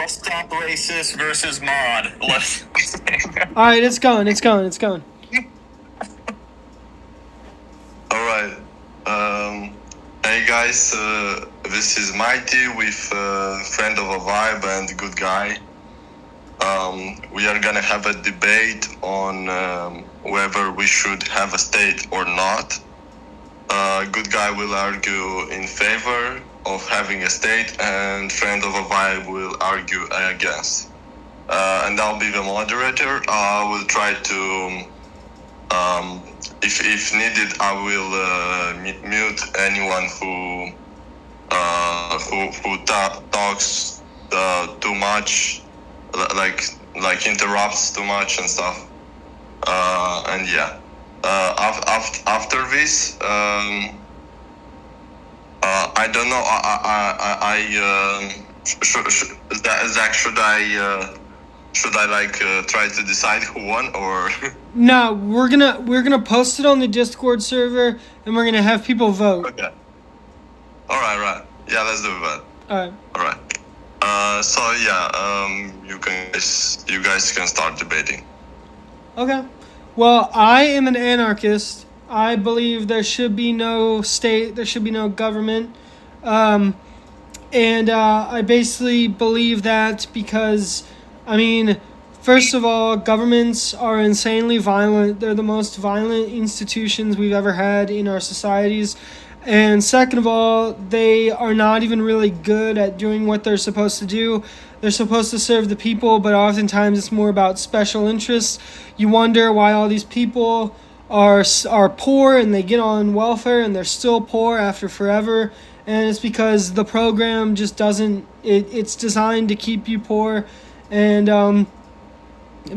Bus stop racist versus mod. Let's. All right, it's going. All right. Hey guys, this is Mighty with friend of a vibe and good guy. We are gonna have a debate on whether we should have a state or not. Good guy will argue in favor of having a state, and friend of a vibe will argue against. And I'll be the moderator. I will try to, if needed, I will mute anyone who talks too much, like interrupts too much and stuff. And yeah. After this, I don't know. Zach, should I try to decide who won or? No, we're gonna post it on the Discord server, and we're gonna have people vote. Okay. All right. Yeah, let's do that. All right. So yeah, you guys can start debating. Okay. Well, I am an anarchist. I believe there should be no state, there should be no government. And I basically believe that because, first of all, governments are insanely violent. They're the most violent institutions we've ever had in our societies. And second of all, they are not even really good at doing what they're supposed to do. They're supposed to serve the people, but oftentimes it's more about special interests. You wonder why all these people are poor and they get on welfare and they're still poor after forever. And it's because the program just doesn't, it's designed to keep you poor. And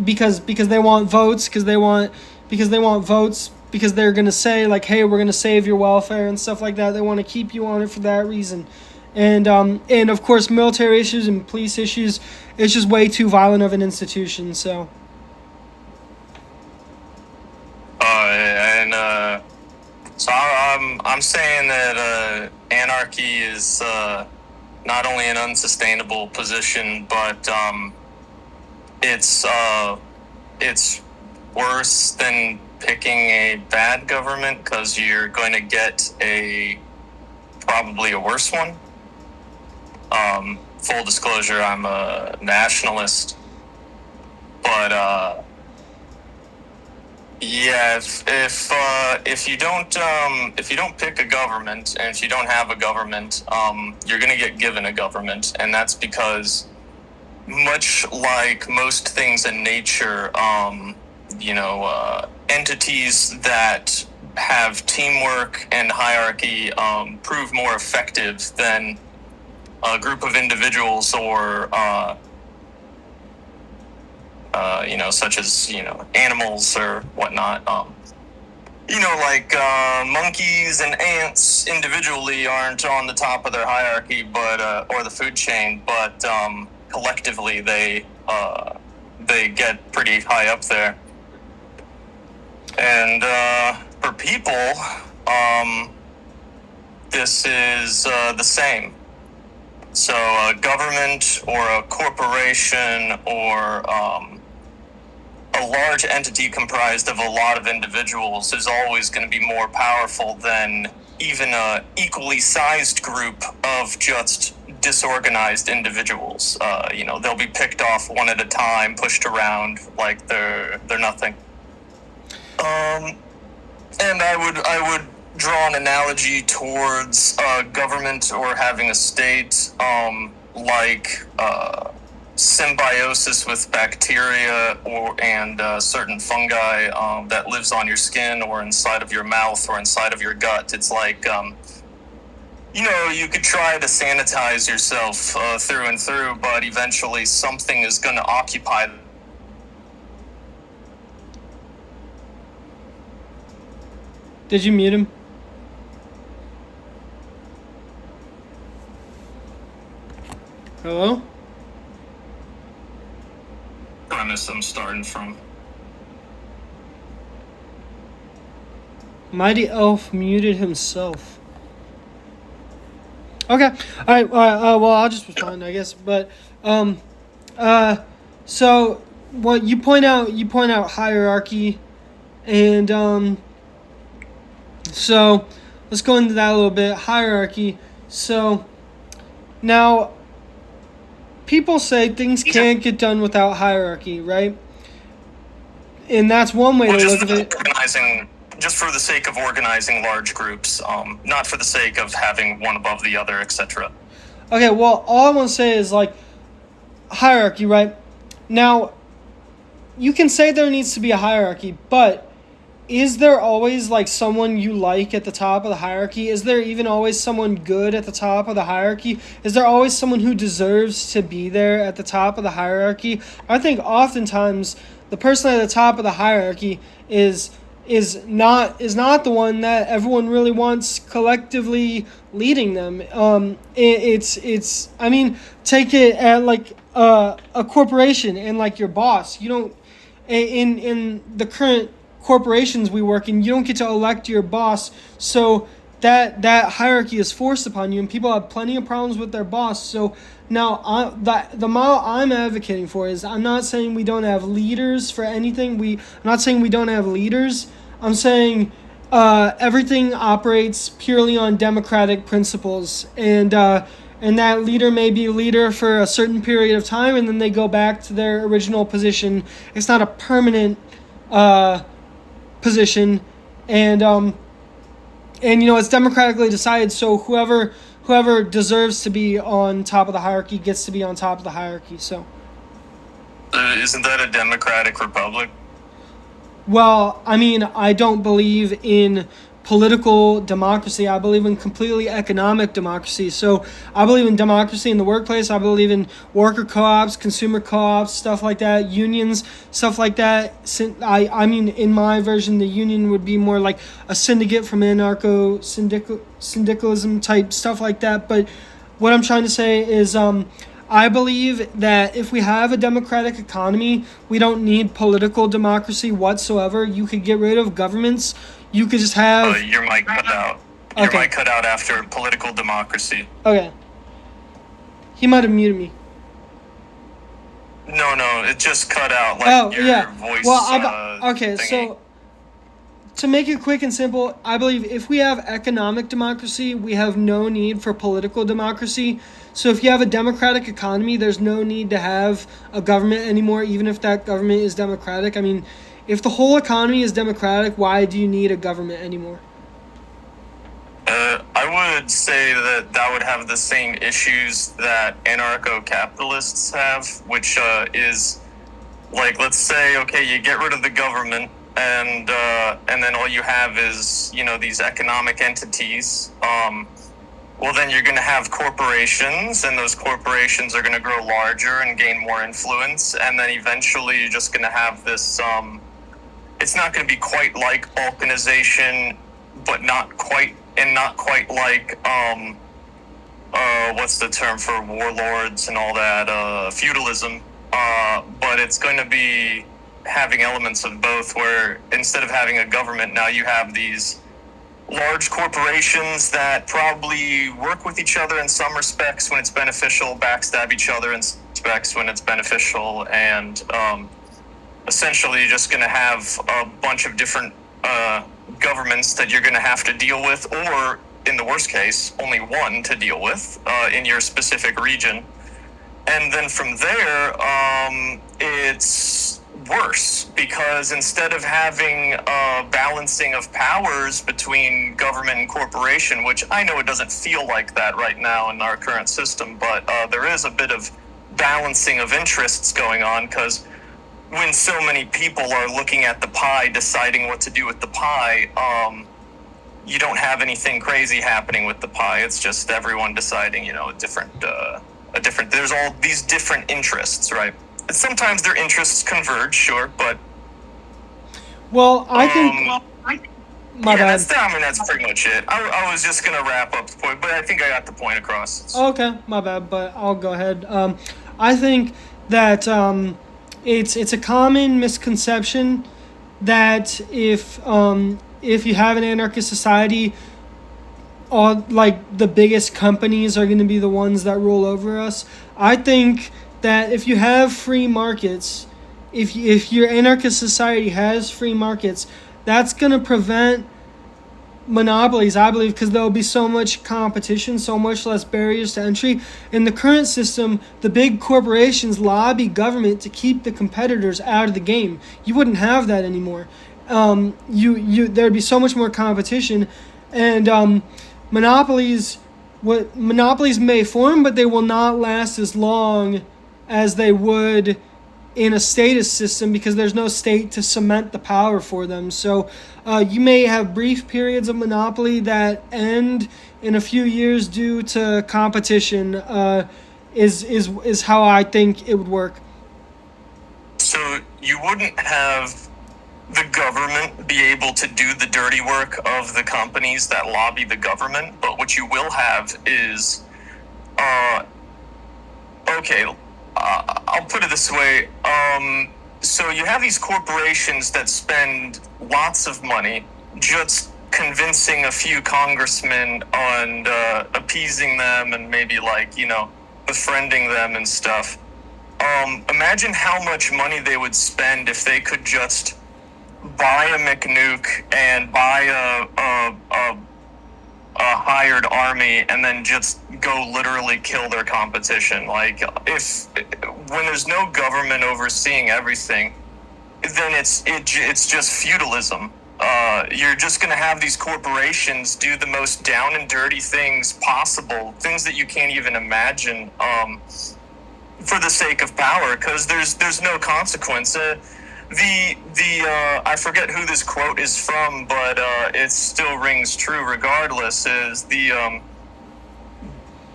because they want votes, because they're going to say, like, hey, we're going to save your welfare and stuff like that. They want to keep you on it for that reason. And of course, military issues and police issues, it's just way too violent of an institution, so. So I'm saying that anarchy is not only an unsustainable position, but it's worse than picking a bad government because you're going to get probably a worse one. Full disclosure, I'm a nationalist, but yeah, if you don't pick a government, and if you don't have a government, you're gonna get given a government, and that's because, much like most things in nature, entities that have teamwork and hierarchy prove more effective than a group of individuals or such as animals or whatnot. Monkeys and ants individually aren't on the top of their hierarchy, but or the food chain, but collectively they get pretty high up there. And for people, this is the same. So a government or a corporation or a large entity comprised of a lot of individuals is always going to be more powerful than even a equally sized group of just disorganized individuals. They'll be picked off one at a time, pushed around like they're nothing. And I would draw an analogy towards government or having a state, like symbiosis with bacteria and certain fungi that lives on your skin or inside of your mouth or inside of your gut. It's like, you could try to sanitize yourself through and through, but eventually something is going to occupy. Did you mute him? Hello? Premise I'm starting from. Mighty Elf muted himself. Okay. All right. Well, I'll just respond, I guess. But So what you point out hierarchy, and so let's go into that a little bit. Hierarchy. So now people say things can't get done without hierarchy, right? And that's one way Well, to just look at it. organizing, just for the sake of organizing large groups, not for the sake of having one above the other, etc. Okay, well, all I want to say is like hierarchy, right? Now, you can say there needs to be a hierarchy, but is there always like someone you like at the top of the hierarchy? Is there even always someone good at the top of the hierarchy? Is there always someone who deserves to be there at the top of the hierarchy? I think oftentimes the person at the top of the hierarchy is not the one that everyone really wants collectively leading them. It's I mean, take it at like a corporation and like your boss. You don't in the current corporations we work in, you don't get to elect your boss, so that hierarchy is forced upon you, and people have plenty of problems with their boss. So now the model I'm advocating for is, I'm not saying we don't have leaders for anything. I'm not saying we don't have leaders. I'm saying everything operates purely on democratic principles, and that leader may be a leader for a certain period of time, and then they go back to their original position. It's not a permanent position, and it's democratically decided. So whoever deserves to be on top of the hierarchy gets to be on top of the hierarchy. So, Isn't that a democratic republic? well, I mean, I don't believe in political democracy. I believe in completely economic democracy. So I believe in democracy in the workplace. I believe in worker co-ops, consumer co-ops, stuff like that, unions, stuff like that. I mean, in my version, the union would be more like a syndicate from syndicalism type stuff like that. But what I'm trying to say is, I believe that if we have a democratic economy, we don't need political democracy whatsoever. You could get rid of governments. You could just have... Your mic cut out. Your Okay. mic cut out after political democracy. Okay. He might have muted me. No, it just cut out like your voice. Well, okay, thingy. so to make it quick and simple, I believe if we have economic democracy, we have no need for political democracy. So if you have a democratic economy, there's no need to have a government anymore, even if that government is democratic. I mean, if the whole economy is democratic, why do you need a government anymore? I would say that would have the same issues that anarcho-capitalists have, which is like, let's say, okay, you get rid of the government, and then all you have is, these economic entities. Well, then you're going to have corporations, and those corporations are going to grow larger and gain more influence, and then eventually you're just going to have this. It's not going to be quite like balkanization, but not quite like what's the term for warlords and all that, feudalism. But it's going to be having elements of both, where instead of having a government, now you have these large corporations that probably work with each other in some respects when it's beneficial, backstab each other in respects when it's beneficial, and essentially you're just going to have a bunch of different governments that you're going to have to deal with, or in the worst case, only one to deal with in your specific region. And then from there, it's worse, because instead of having a balancing of powers between government and corporation, which I know it doesn't feel like that right now in our current system, but there is a bit of balancing of interests going on, because when so many people are looking at the pie, deciding what to do with the pie, you don't have anything crazy happening with the pie. It's just everyone deciding, a different. There's all these different interests, right? And sometimes their interests converge, sure, but. Well, I think. My bad. That's pretty much it. I was just gonna wrap up the point, but I think I got the point across. Okay, my bad, but I'll go ahead. I think that it's a common misconception that if you have an anarchist society, all like the biggest companies are going to be the ones that rule over us. I think that if you have free markets, if your anarchist society has free markets, that's going to prevent monopolies, I believe, because there'll be so much competition, so much less barriers to entry. In the current system, the big corporations lobby government to keep the competitors out of the game. You wouldn't have that anymore. There'd be so much more competition, and monopolies may form, but they will not last as long as they would in a statist system, because there's no state to cement the power for them. So you may have brief periods of monopoly that end in a few years due to competition. Is how I think it would work. So you wouldn't have the government be able to do the dirty work of the companies that lobby the government, but what you will have is, I'll put it this way. So you have these corporations that spend lots of money just convincing a few congressmen on appeasing them and maybe befriending them and stuff. Imagine how much money they would spend if they could just buy a McNuke and buy a hired army and then just go literally kill their competition. Like, when there's no government overseeing everything, then it's just feudalism. You're just going to have these corporations do the most down and dirty things possible, things that you can't even imagine, for the sake of power, because there's no consequence. I forget who this quote is from, but it still rings true regardless, is the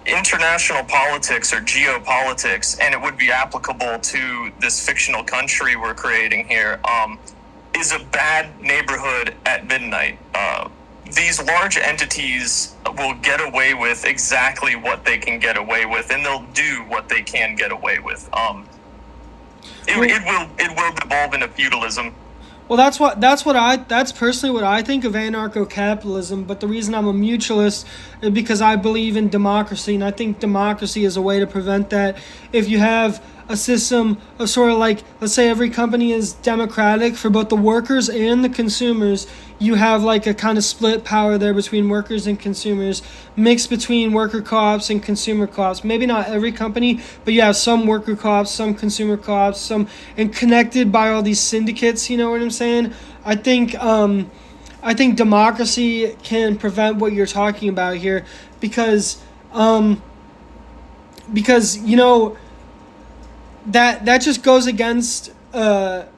international politics or geopolitics, and it would be applicable to this fictional country we're creating here, is a bad neighborhood at midnight. These large entities will get away with exactly what they can get away with, and they'll do what they can get away with. It will devolve into feudalism. Well, that's personally what I think of anarcho-capitalism. But the reason I'm a mutualist is because I believe in democracy, and I think democracy is a way to prevent that. If you have a system of sort of like, let's say every company is democratic for both the workers and the consumers, you have like a kind of split power there between workers and consumers, mixed between worker co-ops and consumer co-ops. Maybe not every company, but you have some worker co-ops, some consumer co-ops, and connected by all these syndicates. You know what I'm saying? I think democracy can prevent what you're talking about here, because you know, that just goes against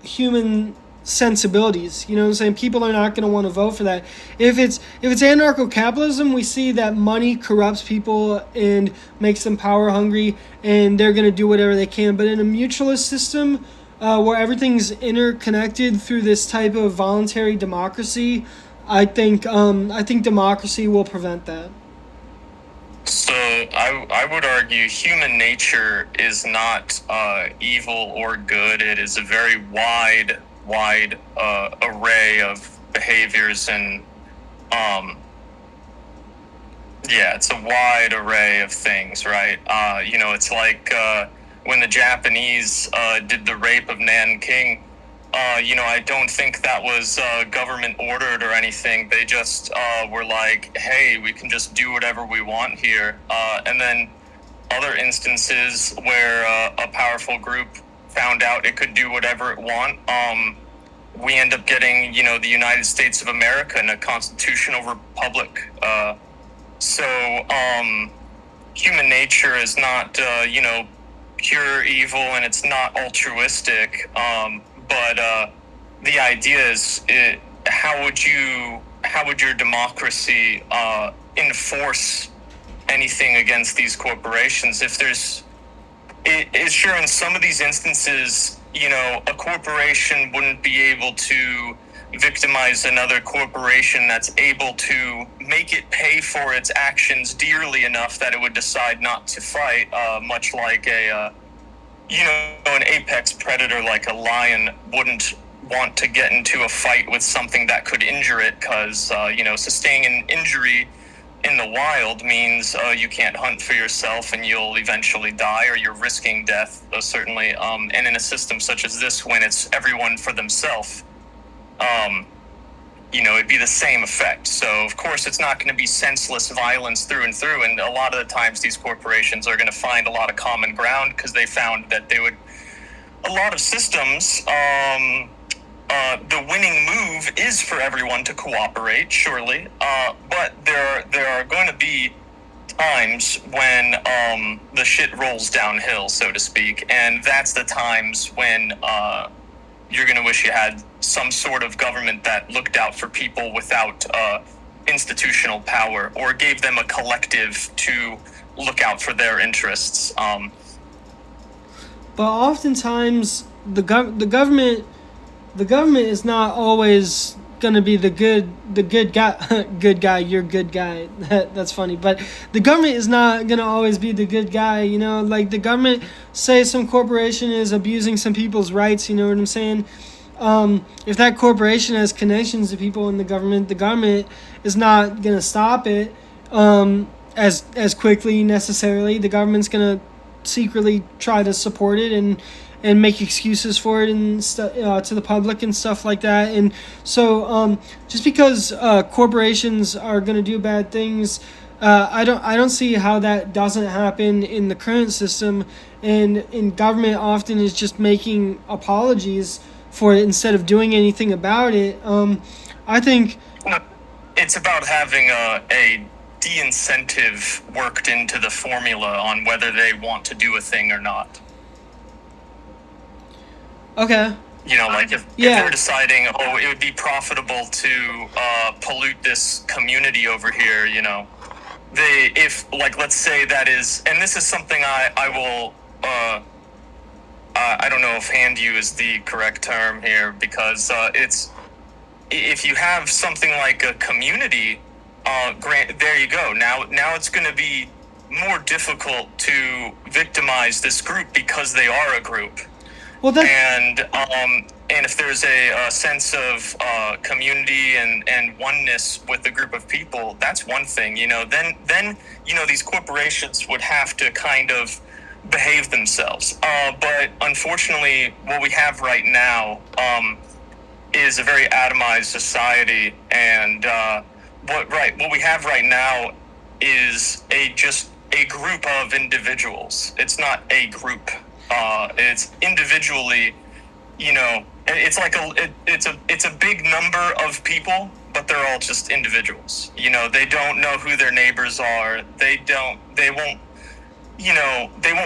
human sensibilities. You know what I'm saying? People are not going to want to vote for that. If it's anarcho-capitalism, we see that money corrupts people and makes them power hungry, and they're going to do whatever they can. But in a mutualist system, where everything's interconnected through this type of voluntary democracy, I think democracy will prevent that. So I would argue human nature is not evil or good. It is a very wide array of behaviors, and it's a wide array of things, right? It's like when the Japanese did the rape of Nanking. I don't think that was government ordered or anything. They just were like, hey, we can just do whatever we want here. And then other instances where a powerful group found out it could do whatever it want, we end up getting, the United States of America and a constitutional republic. So human nature is not, pure evil, and it's not altruistic. But the idea is, how would your democracy enforce anything against these corporations? If sure, in some of these instances, a corporation wouldn't be able to victimize another corporation that's able to make it pay for its actions dearly enough that it would decide not to fight, much like an apex predator like a lion wouldn't want to get into a fight with something that could injure it, because, sustaining an injury in the wild means you can't hunt for yourself and you'll eventually die, or you're risking death, certainly. And in a system such as this, when it's everyone for themselves, it'd be the same effect. So, of course, it's not going to be senseless violence through and through. And a lot of the times, these corporations are going to find a lot of common ground because they found that they would. A lot of systems, the winning move is for everyone to cooperate, surely. But there are going to be times when the shit rolls downhill, so to speak, and that's the times when you're going to wish you had some sort of government that looked out for people without institutional power, or gave them a collective to look out for their interests. But oftentimes the government is not always going to be the good guy. Good guy, you're good guy. That's funny. But the government is not going to always be the good guy. Like the government, say some corporation is abusing some people's rights. You know what I'm saying? If that corporation has connections to people in the government is not going to stop it as quickly necessarily. The government's going to secretly try to support it and make excuses for it and to the public and stuff like that. And so just because corporations are going to do bad things, I don't see how that doesn't happen in the current system. And government often is just making apologies for it instead of doing anything about it. I think it's about having a de-incentive worked into the formula on whether they want to do a thing or not. Okay. Like if they're deciding, it would be profitable to pollute this community over here, let's say that is, and this is something I will, I don't know if hand you is the correct term here, because if you have something like a community, there you go. Now it's going to be more difficult to victimize this group because they are a group. Well, and if there's a sense of community and oneness with a group of people, that's one thing. Then these corporations would have to kind of behave themselves. But unfortunately, what we have right now is a very atomized society, and what we have right now is just a group of individuals. It's not a group. It's individually, it's like it's a big number of people, but they're all just individuals. They don't know who their neighbors are. They won't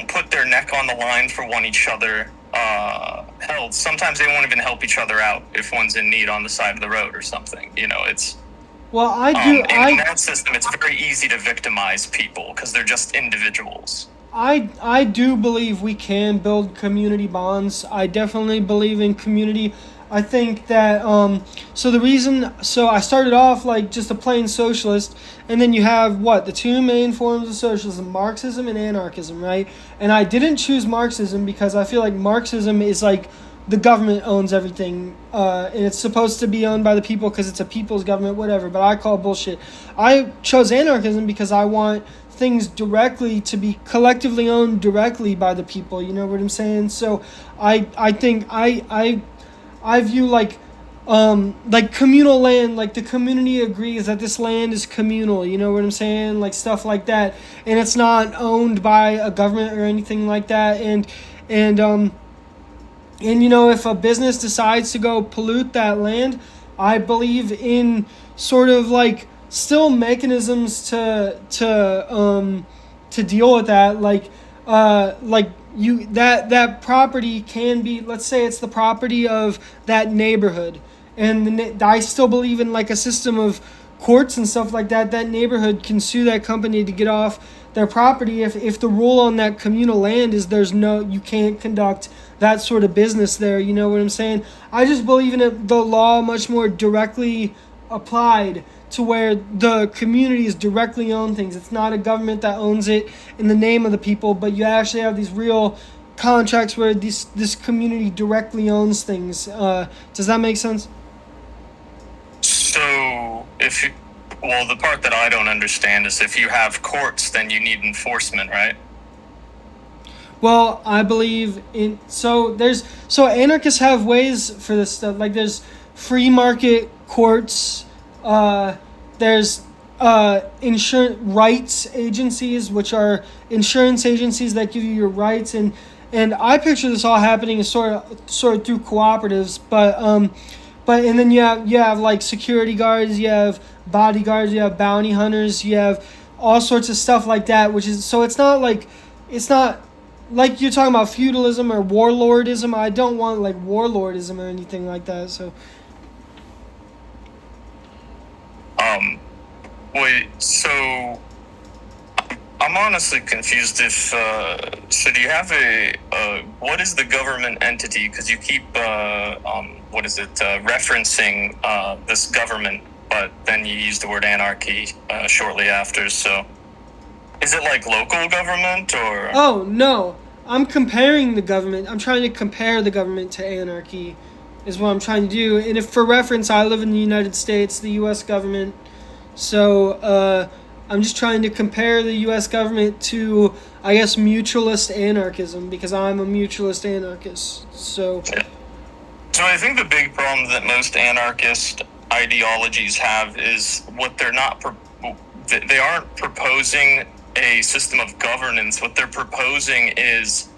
put their neck on the line for each other. Hell, sometimes they won't even help each other out if one's in need on the side of the road or something. It's. Well, in that system, it's very easy to victimize people because they're just individuals. I do believe we can build community bonds. I definitely believe in community. I think that so I started off like just a plain socialist, and then you have the two main forms of socialism, Marxism and anarchism, right? And I didn't choose Marxism because I feel like Marxism is like the government owns everything, and it's supposed to be owned by the people because it's a people's government, whatever, but I call bullshit. I chose anarchism because I want things directly to be collectively owned directly by the people, you know what I'm saying? So I think I view like communal land, like the community agrees that this land is communal, you know what I'm saying? Like stuff like that, and it's not owned by a government or anything like that, and if a business decides to go pollute that land, I believe in sort of like still mechanisms to deal with that, that property can be, let's say it's the property of that neighborhood, and I still believe in like a system of courts and stuff like that. That neighborhood can sue that company to get off their property if the rule on that communal land is you can't conduct that sort of business there, you know what I'm saying? I just believe in the law much more directly applied to where the communities directly own things. It's not a government that owns it in the name of the people, but you actually have these real contracts where this community directly owns things. Does that make sense? So Well, the part that I don't understand is if you have courts, then you need enforcement, right? Well, I believe in so anarchists have ways for this stuff. Like there's free market courts. There's insurance rights agencies, which are insurance agencies that give you your rights, and I picture this all happening as sort of through cooperatives. But and then you have like security guards, you have bodyguards, you have bounty hunters, you have all sorts of stuff like that. Which is so it's not like you're talking about feudalism or warlordism. I don't want like warlordism or anything like that. So Wait, so I'm honestly confused if, so do you have what is the government entity? Because you keep, referencing this government, but then you use the word anarchy shortly after, so is it like local government or? oh no, I'm comparing the government. I'm trying to compare the government to anarchy, is what I'm trying to do. And if for reference, I live in the United States, the U.S. government. So I'm just trying to compare the U.S. government to, I guess, mutualist anarchism, because I'm a mutualist anarchist. So So I think the big problem that most anarchist ideologies have is what they're not, they aren't proposing a system of governance. What they're proposing is,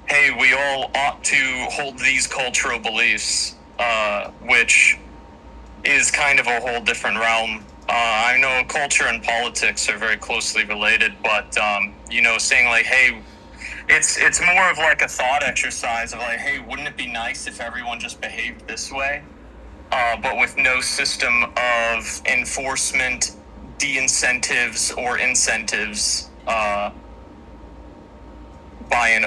hey, we all ought to hold these cultural beliefs, which is kind of a whole different realm. I know culture and politics are very closely related, but saying like, hey, it's more of like a thought exercise of like, hey, wouldn't it be nice if everyone just behaved this way, but with no system of enforcement, de-incentives, or incentives by an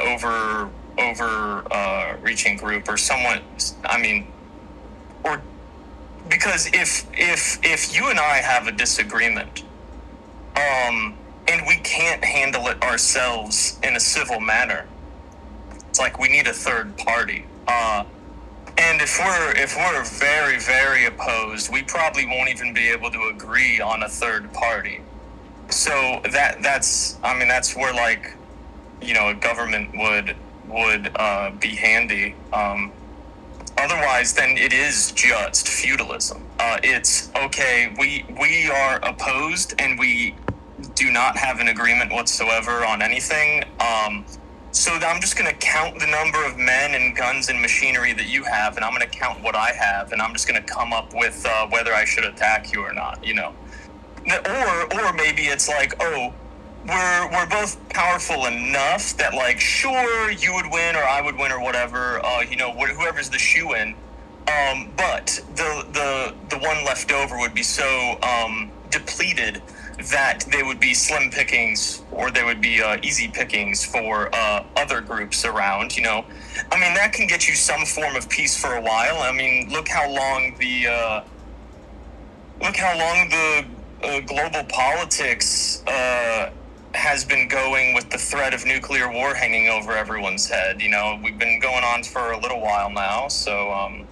reaching group or someone. I mean, or. Because if you and I have a disagreement, and we can't handle it ourselves in a civil manner, it's like we need a third party. And if we're very, very opposed, we probably won't even be able to agree on a third party. So that's where like, a government would be handy. Otherwise, then it is just feudalism. It's okay. We are opposed, and we do not have an agreement whatsoever on anything. So I'm just going to count the number of men and guns and machinery that you have, and I'm going to count what I have, and I'm just going to come up with whether I should attack you or not. Or maybe it's like, oh, we're both powerful enough that like, sure, you would win or I would win or whatever, whoever's the shoe-in, but the one left over would be so depleted that they would be slim pickings, or they would be easy pickings for other groups around. That can get you some form of peace for a while. I mean, look how long the global politics has been going with the threat of nuclear war hanging over everyone's head. We've been going on for a little while now, so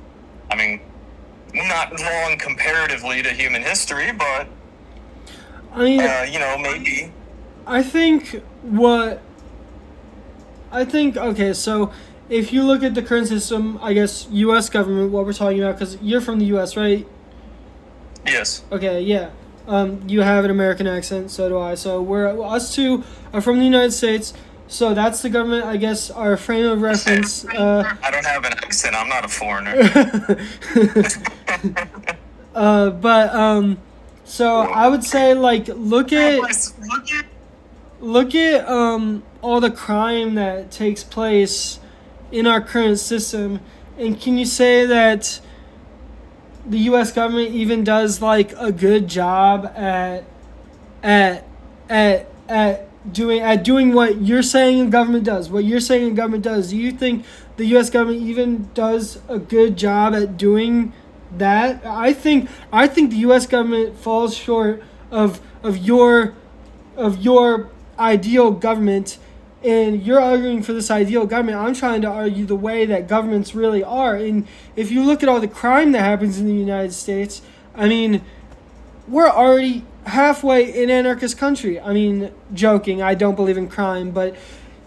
not long comparatively to human history, but maybe. Okay, so if you look at the current system, I guess U.S. government, what we're talking about, because you're from the U.S., right? Yes. Okay, yeah. You have an American accent, so do I. So us two are from the United States. So that's the government, I guess, our frame of reference. I don't have an accent. I'm not a foreigner. So I would say, like, look at all the crime that takes place in our current system, and can you say that the U.S. government even does like a good job at doing what you're saying the government does? What you're saying the government does? Do you think the U.S. government even does a good job at doing that? I think the U.S. government falls short of your ideal government, and you're arguing for this ideal government. I'm trying to argue the way that governments really are. And if you look at all the crime that happens in the United States, I mean, we're already halfway an anarchist country. I mean, joking. I don't believe in crime, but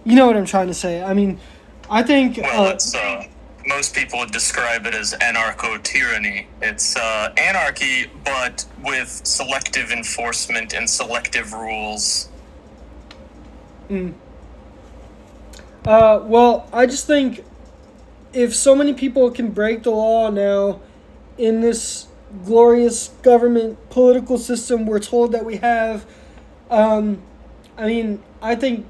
you know what I'm trying to say. I mean, I think. Well, it's most people would describe it as anarcho-tyranny. It's anarchy, but with selective enforcement and selective rules. Well, I just think if so many people can break the law now in this glorious government political system we're told that we have, I mean, I think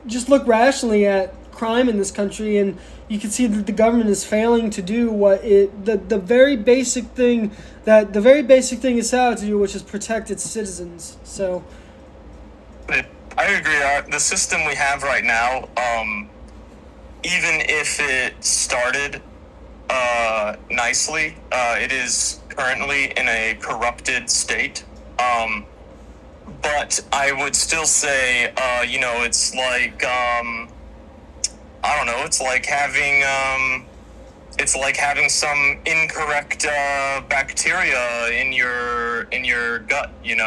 just look rationally at crime in this country and you can see that the government is failing to do what the very basic thing it's set out to do, which is protect its citizens. So I agree. The system we have right now, even if it started nicely, it is currently in a corrupted state. But I would still say, it's like, I don't know, it's like having some incorrect bacteria in your gut. You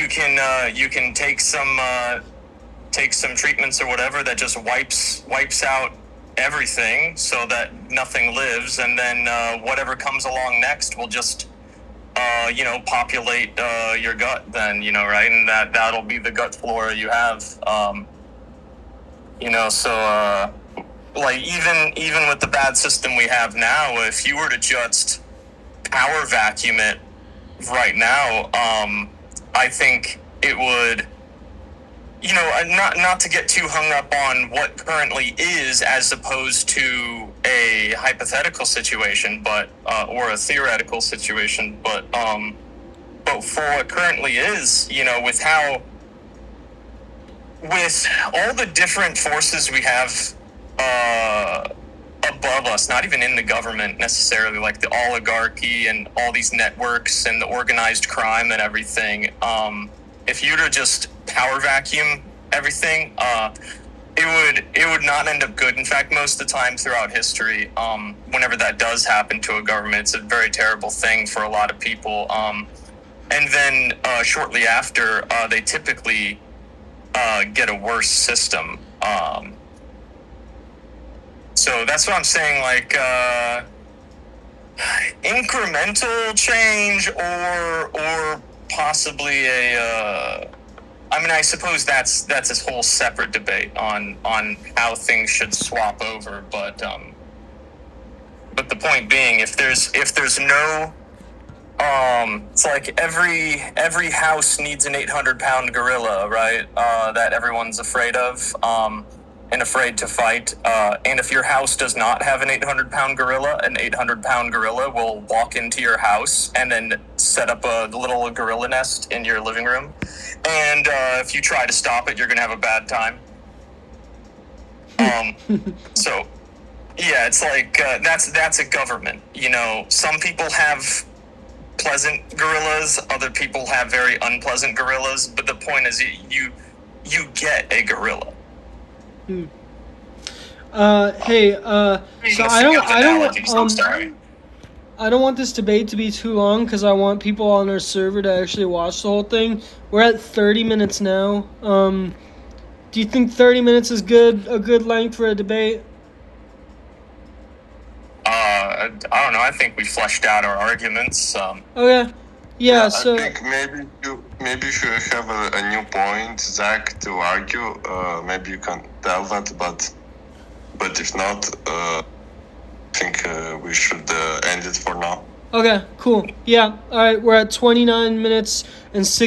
can take some treatments or whatever that just wipes out everything so that nothing lives, and then whatever comes along next will just populate your gut then, right? And that'll be the gut flora you have. So like even with the bad system we have now, if you were to just power vacuum it right now, I think it would, not to get too hung up on what currently is as opposed to a hypothetical situation, but or a theoretical situation, but for what currently is, with all the different forces we have above us, not even in the government necessarily, like the oligarchy and all these networks and the organized crime and everything, if you were to just power vacuum everything, it would not end up good. In fact, most of the time throughout history, whenever that does happen to a government, it's a very terrible thing for a lot of people. And then shortly after, they typically get a worse system. So that's what I'm saying, like incremental change or possibly I suppose that's this whole separate debate on how things should swap over, but the point being, if there's no it's like every house needs an 800-pound gorilla, right? That everyone's afraid of and afraid to fight. And if your house does not have an 800-pound gorilla, an 800-pound gorilla will walk into your house and then set up a little gorilla nest in your living room. And if you try to stop it, you're gonna have a bad time. So yeah, it's like that's a government. Some people have pleasant gorillas, other people have very unpleasant gorillas, but the point is you get a gorilla. Hey, so I'm sorry. I don't want this debate to be too long because I want people on our server to actually watch the whole thing. We're at 30 minutes now. Do you think 30 minutes is a good length for a debate? I don't know. I think we fleshed out our arguments. Okay. Yeah, so I think maybe if you have a new point, Zach, to argue, maybe you can tell that, but if not, I think we should end it for now. okay, cool. Yeah. All right, we're at 29 minutes and 6